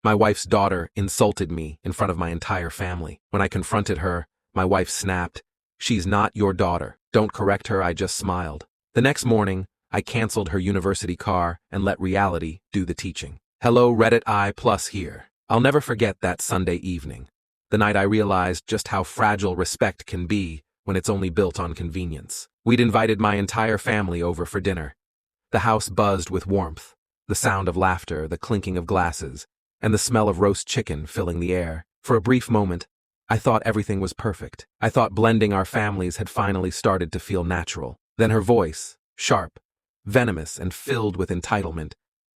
My wife's daughter insulted me in front of my entire family. When I confronted her, my wife snapped, "She's not your daughter." Don't correct her, I just smiled. The next morning, I canceled her university car and let reality do the teaching. Hello Reddit I+ here. I'll never forget that Sunday evening. The night I realized just how fragile respect can be when it's only built on convenience. We'd invited my entire family over for dinner. The house buzzed with warmth, the sound of laughter, the clinking of glasses, and the smell of roast chicken filling the air. For a brief moment, I thought everything was perfect. I thought blending our families had finally started to feel natural. Then her voice, sharp, venomous, and filled with entitlement,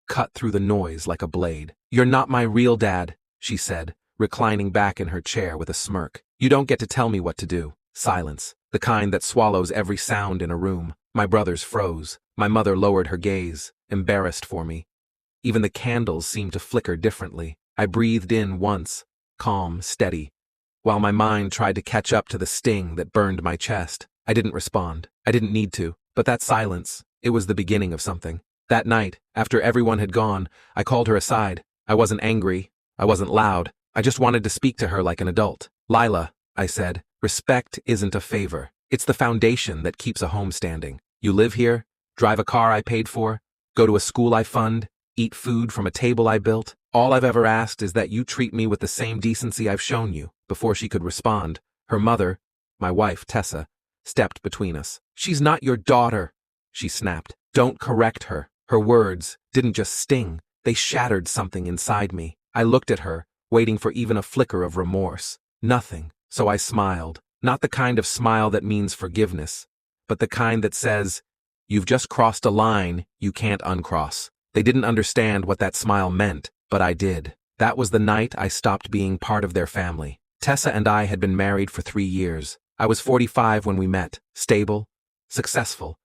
cut through the noise like a blade. "You're not my real dad," she said, reclining back in her chair with a smirk. "You don't get to tell me what to do." Silence, the kind that swallows every sound in a room. My brothers froze. My mother lowered her gaze, embarrassed for me. Even the candles seemed to flicker differently. I breathed in once, calm, steady, while my mind tried to catch up to the sting that burned my chest. I didn't respond. I didn't need to. But that silence, it was the beginning of something. That night, after everyone had gone, I called her aside. I wasn't angry. I wasn't loud. I just wanted to speak to her like an adult. "Lila," I said, "respect isn't a favor. It's the foundation that keeps a home standing. You live here, drive a car I paid for, go to a school I fund, eat food from a table I built. All I've ever asked is that you treat me with the same decency I've shown you." Before she could respond, her mother, my wife, Tessa, stepped between us. "She's not your daughter," she snapped. "Don't correct her." Her words didn't just sting, they shattered something inside me. I looked at her, waiting for even a flicker of remorse. Nothing, so I smiled. Not the kind of smile that means forgiveness, but the kind that says, "You've just crossed a line you can't uncross." They didn't understand what that smile meant, but I did. That was the night I stopped being part of their family. Tessa and I had been married for 3 years. I was 45 when we met, stable, successful,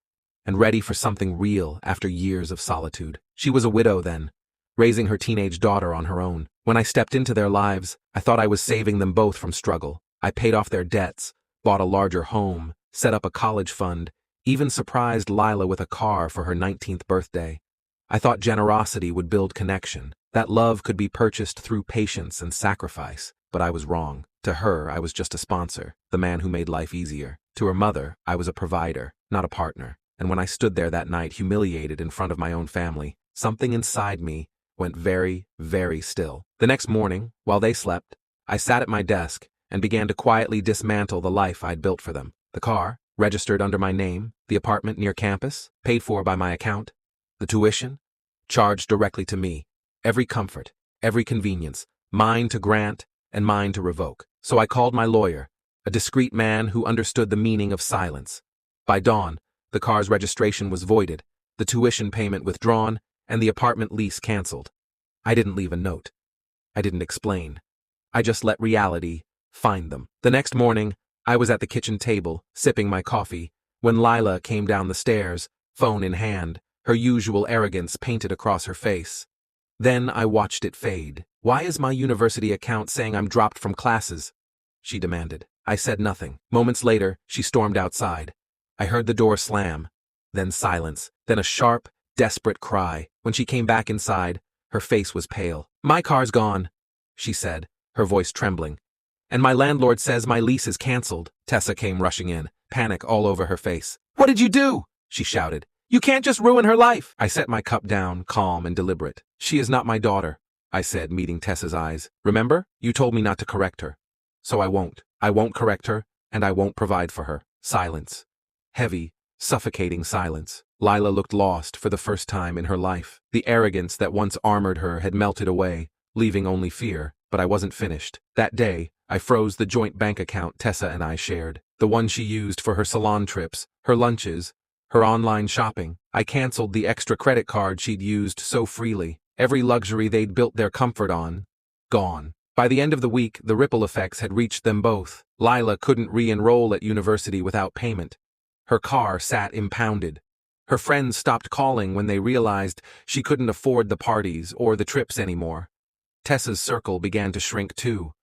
and ready for something real after years of solitude. She was a widow then, raising her teenage daughter on her own. When I stepped into their lives, I thought I was saving them both from struggle. I paid off their debts, bought a larger home, set up a college fund, even surprised Lila with a car for her 19th birthday. I thought generosity would build connection, that love could be purchased through patience and sacrifice, but I was wrong. To her, I was just a sponsor, the man who made life easier. To her mother, I was a provider, not a partner. And when I stood there that night, humiliated in front of my own family, something inside me went very, very still. The next morning, while they slept, I sat at my desk and began to quietly dismantle the life I'd built for them. The car, registered under my name, the apartment near campus, paid for by my account, the tuition, charged directly to me, every comfort, every convenience, mine to grant and mine to revoke. So I called my lawyer, a discreet man who understood the meaning of silence. By dawn, the car's registration was voided, the tuition payment withdrawn, and the apartment lease canceled. I didn't leave a note. I didn't explain. I just let reality find them. The next morning, I was at the kitchen table, sipping my coffee, when Lila came down the stairs, phone in hand, her usual arrogance painted across her face. Then I watched it fade. "Why is my university account saying I'm dropped from classes?" she demanded. I said nothing. Moments later, she stormed outside. I heard the door slam, then silence, then a sharp, desperate cry. When she came back inside, her face was pale. "My car's gone," she said, her voice trembling. "And my landlord says my lease is canceled." Tessa came rushing in, panic all over her face. "What did you do?" she shouted. "You can't just ruin her life." I set my cup down, calm and deliberate. "She is not my daughter," I said, meeting Tessa's eyes. "Remember? You told me not to correct her. So I won't. I won't correct her, and I won't provide for her." Silence. Heavy, suffocating silence. Lila looked lost for the first time in her life. The arrogance that once armored her had melted away, leaving only fear, but I wasn't finished. That day, I froze the joint bank account Tessa and I shared, the one she used for her salon trips, her lunches, her online shopping. I canceled the extra credit card she'd used so freely. Every luxury they'd built their comfort on, gone. By the end of the week, the ripple effects had reached them both. Lila couldn't re-enroll at university without payment. Her car sat impounded. Her friends stopped calling when they realized she couldn't afford the parties or the trips anymore. Tessa's circle began to shrink too.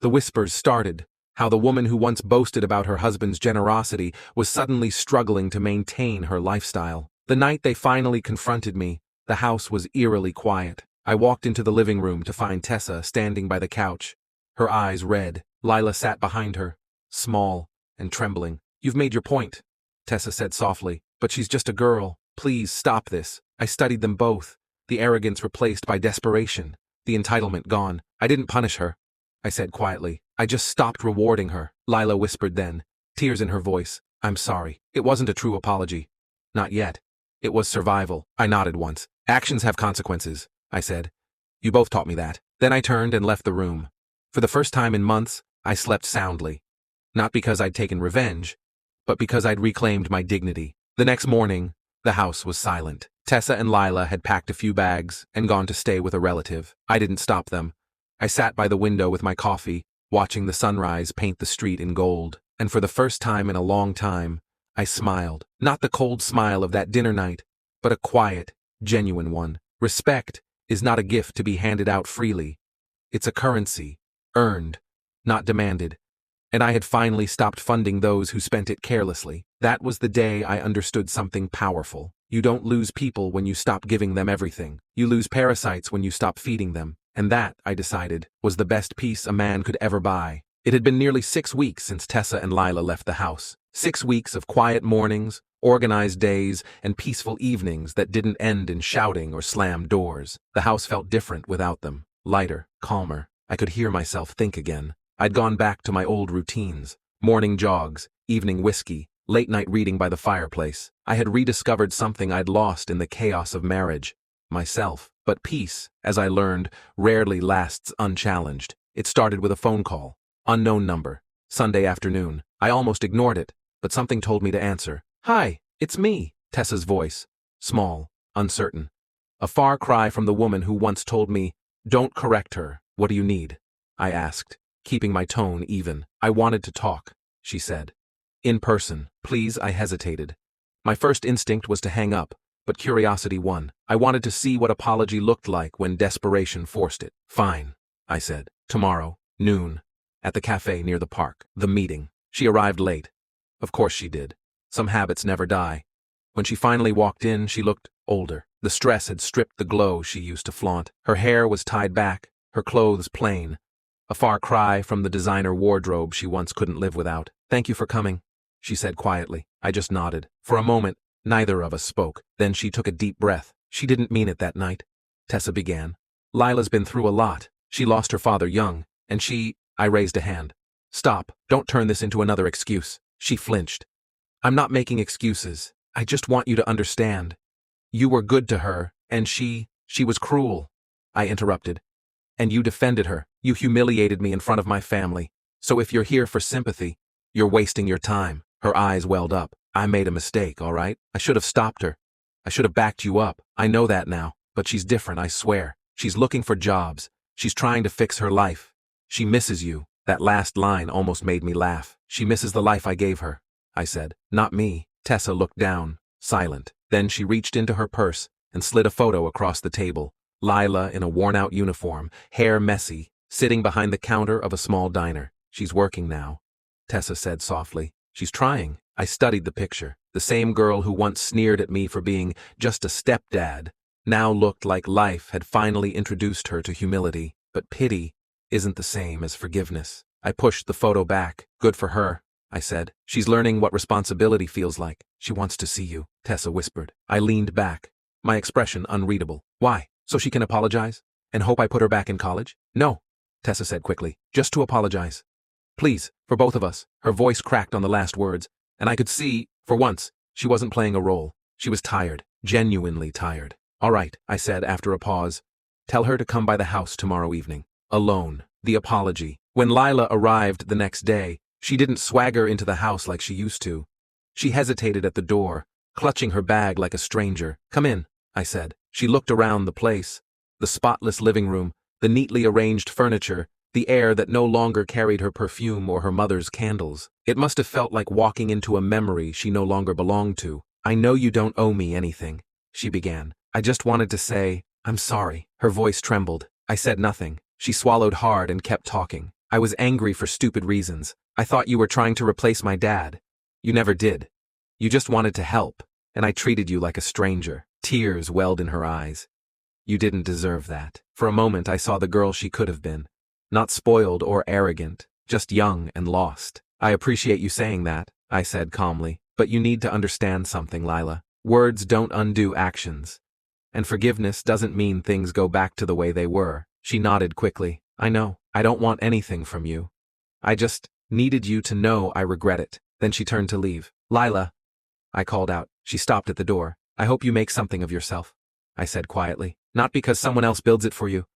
The whispers started, how the woman who once boasted about her husband's generosity was suddenly struggling to maintain her lifestyle. The night they finally confronted me, the house was eerily quiet. I walked into the living room to find Tessa standing by the couch, her eyes red. Lila sat behind her, small and trembling. "You've made your point," Tessa said softly, "but she's just a girl. Please stop this. I studied them both. The arrogance replaced by desperation, the entitlement gone. I didn't punish her," I said quietly. "I just stopped rewarding her." Lila whispered then, tears in her voice. "I'm sorry. It wasn't a true apology. Not yet. It was survival." I nodded once. "Actions have consequences," I said. "You both taught me that." Then I turned and left the room. For the first time in months, I slept soundly. Not because I'd taken revenge, but because I'd reclaimed my dignity. The next morning, the house was silent. Tessa and Lila had packed a few bags and gone to stay with a relative. I didn't stop them. I sat by the window with my coffee, watching the sunrise paint the street in gold. And for the first time in a long time, I smiled. Not the cold smile of that dinner night, but a quiet, genuine one. Respect is not a gift to be handed out freely. It's a currency, earned, not demanded. And I had finally stopped funding those who spent it carelessly. That was the day I understood something powerful. You don't lose people when you stop giving them everything. You lose parasites when you stop feeding them. And that, I decided, was the best peace a man could ever buy. It had been nearly 6 weeks since Tessa and Lila left the house. 6 weeks of quiet mornings, organized days, and peaceful evenings that didn't end in shouting or slammed doors. The house felt different without them. Lighter, calmer. I could hear myself think again. I'd gone back to my old routines. Morning jogs, evening whiskey, late-night reading by the fireplace. I had rediscovered something I'd lost in the chaos of marriage. Myself. But peace, as I learned, rarely lasts unchallenged. It started with a phone call. Unknown number. Sunday afternoon. I almost ignored it, but something told me to answer. "Hi, it's me," Tessa's voice. Small, uncertain. A far cry from the woman who once told me, "Don't correct her. What do you need?" I asked, keeping my tone even. "I wanted to talk," she said. "In person, please." I hesitated. My first instinct was to hang up, but curiosity won. I wanted to see what apology looked like when desperation forced it. "Fine," I said. "Tomorrow, noon, at the cafe near the park." The meeting. She arrived late. Of course she did. Some habits never die. When she finally walked in, she looked older. The stress had stripped the glow she used to flaunt. Her hair was tied back, her clothes plain. A far cry from the designer wardrobe she once couldn't live without. "Thank you for coming," she said quietly. I just nodded. For a moment, neither of us spoke. Then she took a deep breath. "She didn't mean it that night," Tessa began. "Lila's been through a lot. She lost her father young, and I raised a hand. "Stop. Don't turn this into another excuse." She flinched. "I'm not making excuses. I just want you to understand. You were good to her, and she was cruel." I interrupted. "And you defended her. You humiliated me in front of my family. So if you're here for sympathy, you're wasting your time." Her eyes welled up. "I made a mistake, all right? I should have stopped her. I should have backed you up. I know that now. But she's different, I swear. She's looking for jobs. She's trying to fix her life. She misses you." That last line almost made me laugh. "She misses the life I gave her," I said. "Not me." Tessa looked down, silent. Then she reached into her purse and slid a photo across the table. Lila in a worn-out uniform, hair messy, sitting behind the counter of a small diner. "She's working now," Tessa said softly. "She's trying." I studied the picture. The same girl who once sneered at me for being just a stepdad now looked like life had finally introduced her to humility. But pity isn't the same as forgiveness. I pushed the photo back. "Good for her," I said. "She's learning what responsibility feels like." "She wants to see you," Tessa whispered. I leaned back, my expression unreadable. "Why? So she can apologize? And hope I put her back in college?" "No," Tessa said quickly. "Just to apologize. Please, for both of us." Her voice cracked on the last words, and I could see, for once, she wasn't playing a role. She was tired, genuinely tired. "All right," I said after a pause. "Tell her to come by the house tomorrow evening." Alone. The apology. When Lila arrived the next day, she didn't swagger into the house like she used to. She hesitated at the door, clutching her bag like a stranger. "Come in," I said. She looked around the place. The spotless living room, the neatly arranged furniture, the air that no longer carried her perfume or her mother's candles. It must have felt like walking into a memory she no longer belonged to. "I know you don't owe me anything," she began. "I just wanted to say, I'm sorry." Her voice trembled. I said nothing. She swallowed hard and kept talking. "I was angry for stupid reasons. I thought you were trying to replace my dad. You never did. You just wanted to help, and I treated you like a stranger." Tears welled in her eyes. You didn't deserve that. For a moment I saw the girl she could have been. Not spoiled or arrogant, just young and lost. I appreciate you saying that, I said calmly, but you need to understand something, Lila. Words don't undo actions. And forgiveness doesn't mean things go back to the way they were. She nodded quickly. I know, I don't want anything from you. I just needed you to know I regret it. Then she turned to leave. Lila, I called out. She stopped at the door. I hope you make something of yourself, I said quietly. Not because someone else builds it for you,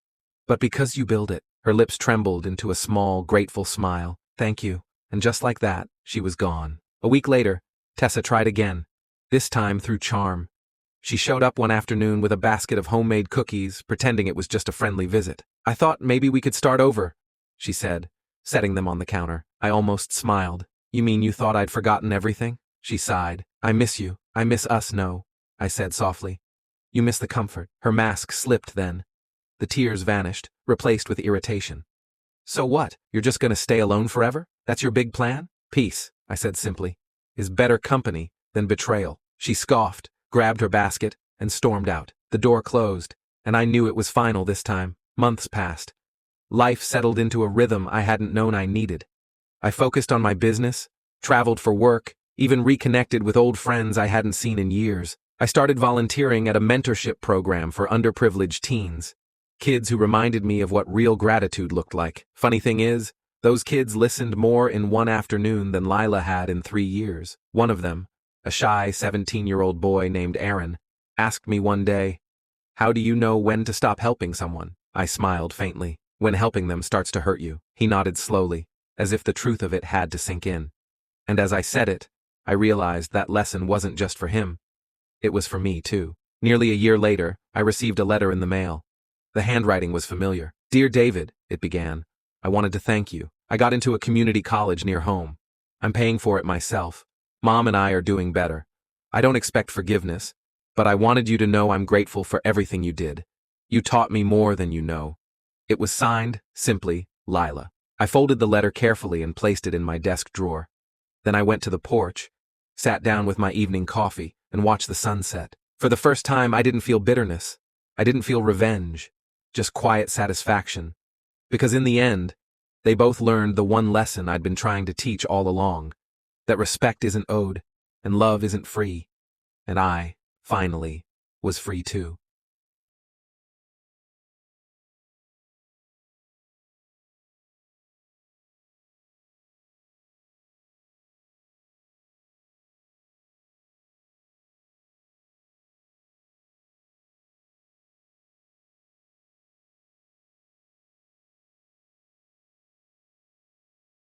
but because you build it. Her lips trembled into a small, grateful smile. Thank you. And just like that, she was gone. A week later, Tessa tried again, this time through charm. She showed up one afternoon with a basket of homemade cookies, pretending it was just a friendly visit. I thought maybe we could start over, she said, setting them on the counter. I almost smiled. You mean you thought I'd forgotten everything? She sighed. I miss you. I miss us, no, I said softly. You miss the comfort. Her mask slipped then. The tears vanished, replaced with irritation. So what? You're just gonna stay alone forever? That's your big plan? Peace, I said simply, is better company than betrayal. She scoffed, grabbed her basket, and stormed out. The door closed, and I knew it was final this time. Months passed. Life settled into a rhythm I hadn't known I needed. I focused on my business, traveled for work, even reconnected with old friends I hadn't seen in years. I started volunteering at a mentorship program for underprivileged teens. Kids who reminded me of what real gratitude looked like. Funny thing is, those kids listened more in one afternoon than Lila had in 3 years. One of them, a shy 17-year-old boy named Aaron, asked me one day, "How do you know when to stop helping someone?" I smiled faintly. When helping them starts to hurt you. He nodded slowly, as if the truth of it had to sink in. And as I said it, I realized that lesson wasn't just for him. It was for me, too. Nearly a year later, I received a letter in the mail. The handwriting was familiar. Dear David, it began, I wanted to thank you. I got into a community college near home. I'm paying for it myself. Mom and I are doing better. I don't expect forgiveness, but I wanted you to know I'm grateful for everything you did. You taught me more than you know. It was signed, simply, Lila. I folded the letter carefully and placed it in my desk drawer. Then I went to the porch, sat down with my evening coffee, and watched the sunset. For the first time, I didn't feel bitterness. I didn't feel revenge. Just quiet satisfaction. Because in the end, they both learned the one lesson I'd been trying to teach all along, that respect isn't owed, and love isn't free. And I, finally, was free too.